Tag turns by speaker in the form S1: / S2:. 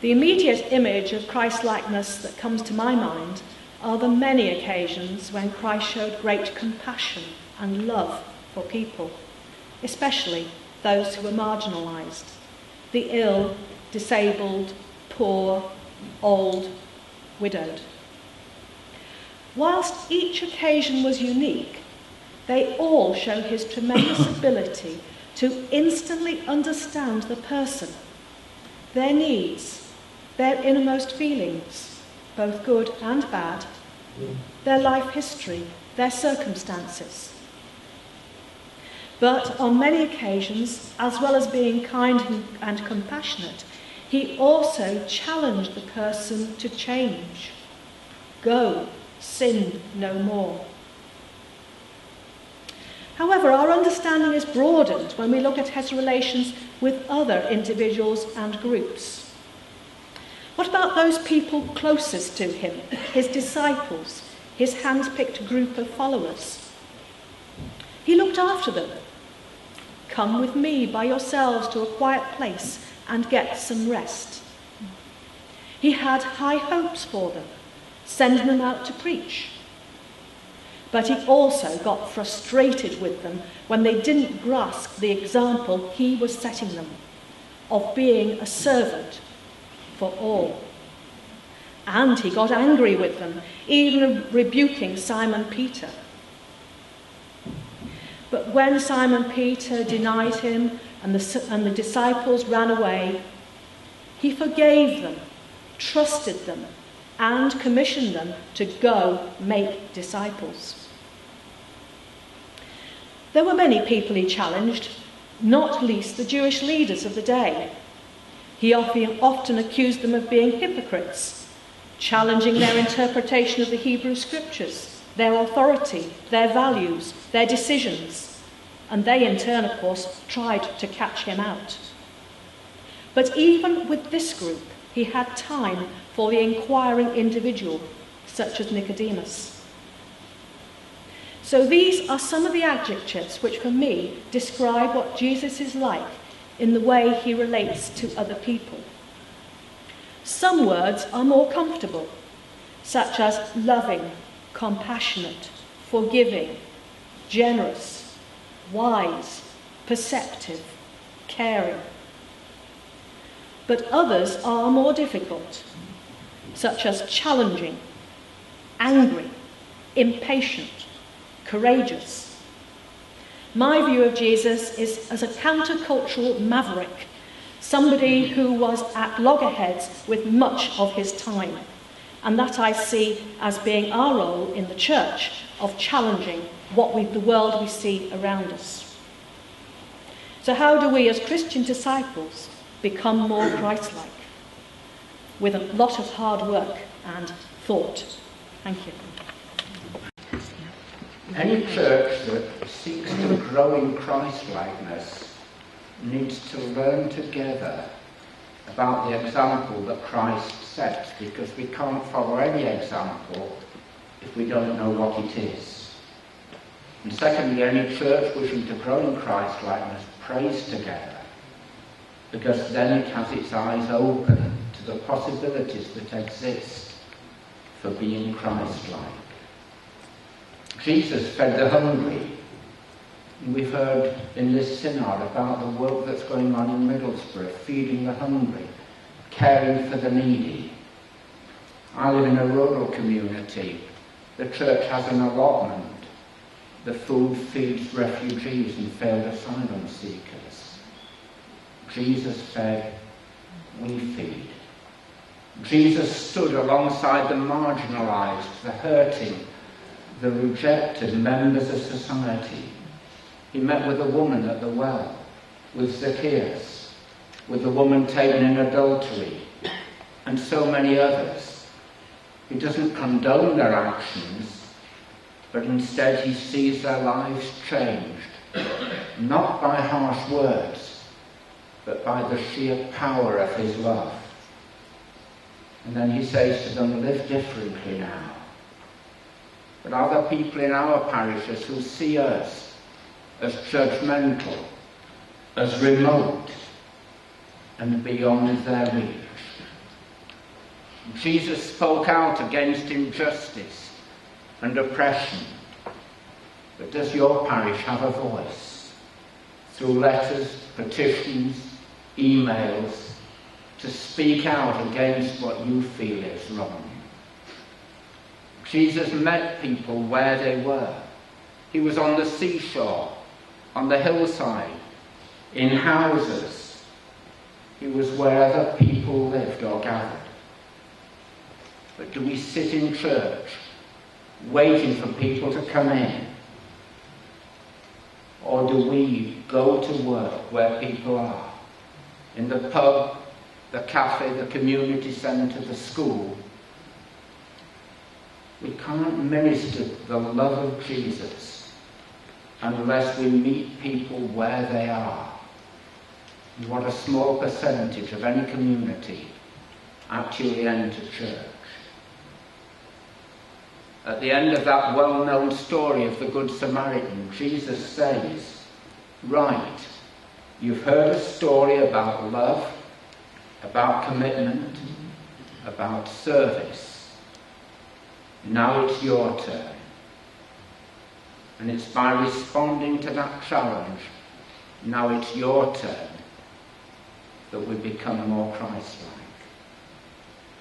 S1: The immediate image of Christ-likeness that comes to my mind are the many occasions when Christ showed great compassion and love for people, especially those who were marginalised, the ill, disabled, poor, old, widowed. Whilst each occasion was unique, they all show his tremendous ability to instantly understand the person, their needs, their innermost feelings, both good and bad, their life history, their circumstances. But on many occasions, as well as being kind and compassionate, he also challenged the person to change. Go, sin no more. However, our understanding is broadened when we look at his relations with other individuals and groups. What about those people closest to him, his disciples, his hand-picked group of followers? He looked after them. Come with me by yourselves to a quiet place and get some rest. He had high hopes for them, sending them out to preach. But he also got frustrated with them when they didn't grasp the example he was setting them of being a servant for all. And he got angry with them, even rebuking Simon Peter. But when Simon Peter denied him and the disciples ran away, he forgave them, trusted them, and commissioned them to go make disciples. There were many people he challenged, not least the Jewish leaders of the day. He often accused them of being hypocrites, challenging their interpretation of the Hebrew Scriptures, their authority, their values, their decisions, and they in turn, of course, tried to catch him out. But even with this group, he had time for the inquiring individual, such as Nicodemus. So these are some of the adjectives which, for me, describe what Jesus is like in the way he relates to other people. Some words are more comfortable, such as loving, compassionate, forgiving, generous, wise, perceptive, caring. But others are more difficult, such as challenging, angry, impatient, courageous. My view of Jesus is as a countercultural maverick, somebody who was at loggerheads with much of his time, and that I see as being our role in the church of challenging the world we see around us. So how do we as Christian disciples become more Christ-like? With a lot of hard work and thought. Thank you.
S2: Any church that seeks to grow in Christ-likeness needs to learn together about the example that Christ set, because we can't follow any example if we don't know what it is. And secondly, any church wishing to grow in Christ-likeness prays together, because then it has its eyes open to the possibilities that exist for being Christ-like. Jesus fed the hungry. We've heard in this synod about the work that's going on in Middlesbrough, feeding the hungry, caring for the needy. I live in a rural community. The church has an allotment. The food feeds refugees and failed asylum seekers. Jesus fed, we feed. Jesus stood alongside the marginalised, the hurting, the rejected members of society. He met with a woman at the well, with Zacchaeus, with the woman taken in adultery, and so many others. He doesn't condone their actions, but instead he sees their lives changed, not by harsh words, but by the sheer power of his love. And then he says to them, live differently now. But are there people in our parishes who see us as judgmental, as remote, and beyond their reach? Jesus spoke out against injustice and oppression. But does your parish have a voice through letters, petitions, emails, to speak out against what you feel is wrong? Jesus met people where they were. He was on the seashore, on the hillside, in houses. He was wherever people lived or gathered. But do we sit in church waiting for people to come in? Or do we go to work where people are? In the pub, the cafe, the community centre, the school. We can't minister the love of Jesus unless we meet people where they are. And what a small percentage of any community actually enter church. At the end of that well-known story of the Good Samaritan, Jesus says, right, you've heard a story about love, about commitment, about service. Now it's your turn. And it's by responding to that challenge, now it's your turn, that we become more Christ-like.